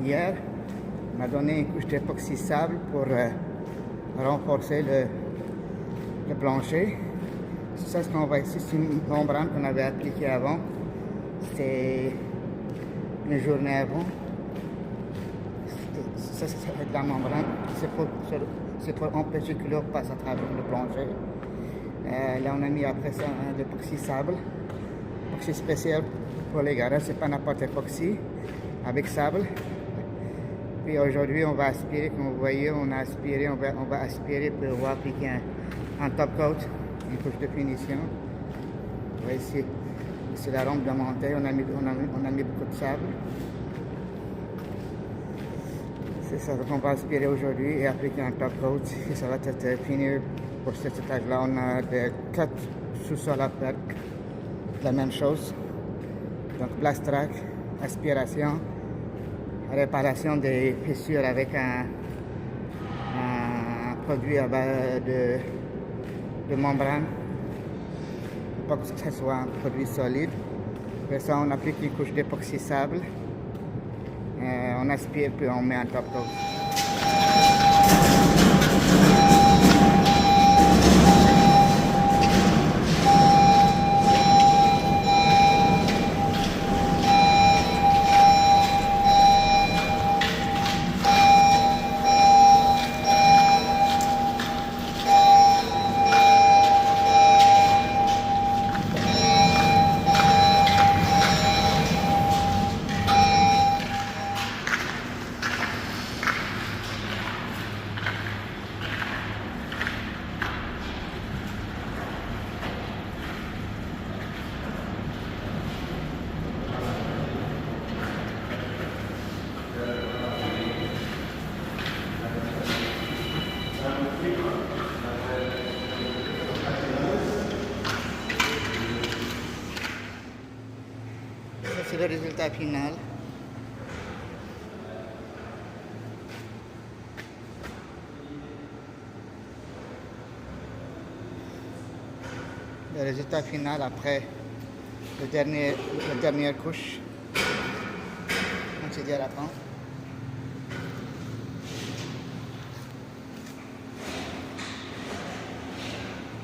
hier, m'a donné une couche d'époxy sable pour renforcer le plancher. Ça, ce qu'on voit ici, c'est une membrane qu'on avait appliquée avant. C'était une journée avant. Ça, c'est de la membrane. C'est pour empêcher que l'eau passe à travers le plancher. Là, on a mis après ça l'époxy sable. L'époxy spécial pour les garages, c'est pas n'importe époxy, avec sable. Puis aujourd'hui, on va aspirer, comme vous voyez, on a aspiré, on va aspirer pour voir appliquer un top coat, une couche de finition. Vous voyez ici, c'est la rampe de montée, on a mis beaucoup de sable. C'est ça qu'on va aspirer aujourd'hui et appliquer un top coat. Et ça va être fini pour cet étage-là. On a des 4 sous-sols à faire, la même chose. Donc blast track, aspiration, réparation des fissures avec un produit à base de membrane. Il faut pas que ce soit un produit solide. Après ça, on applique une couche d'époxy sable. On aspire puis on met un top coat. C'est le résultat final. Le résultat final après la dernière couche. On se dit à la fin.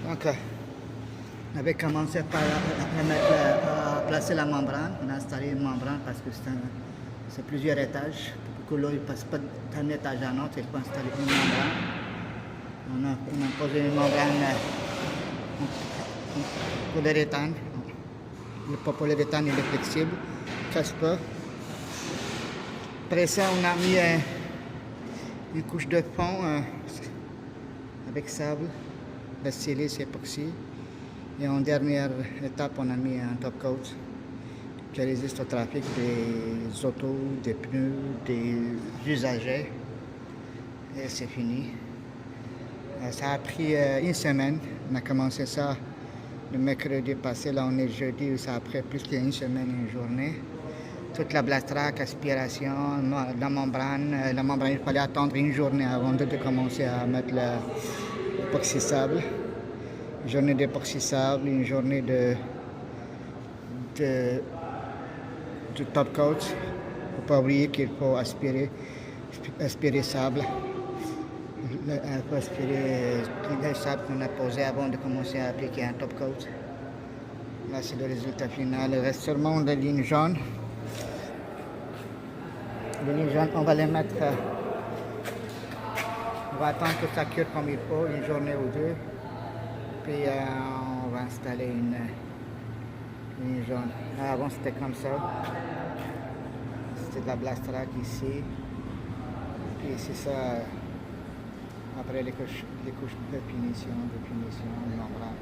Donc, on avait commencé par placer la membrane. On a installé une membrane parce que c'est plusieurs étages. Pour que l'eau ne passe pas d'un étage à un autre, il faut installer une membrane. On a posé une membrane polyuréthane. Le polyuréthane il est flexible, ne casse pas. Après ça, on a mis une couche de fond avec sable, de silice époxy. Et en dernière étape, on a mis un top coat qui résiste au trafic des autos, des pneus, des usagers. Et c'est fini. Ça a pris une semaine. On a commencé ça le mercredi passé. Là, on est jeudi. Ça a pris plus qu'une semaine, une journée. Toute la blast track, aspiration, la membrane. La membrane, il fallait attendre une journée avant de commencer à mettre l'époxy sable. Une journée d'époxy sable, une journée de top coat. Il ne faut pas oublier qu'il faut aspirer sable. Il faut aspirer le sable qu'on a posé avant de commencer à appliquer un top coat. Là, c'est le résultat final. Il reste seulement des lignes jaunes. Les lignes jaunes, on va les mettre. On va attendre que ça cure comme il faut, une journée ou deux. Puis on va installer une ligne jaune. Là, avant, c'était comme ça. C'était de la blast track ici. Puis c'est ça. Après les couches de finition, de membrane.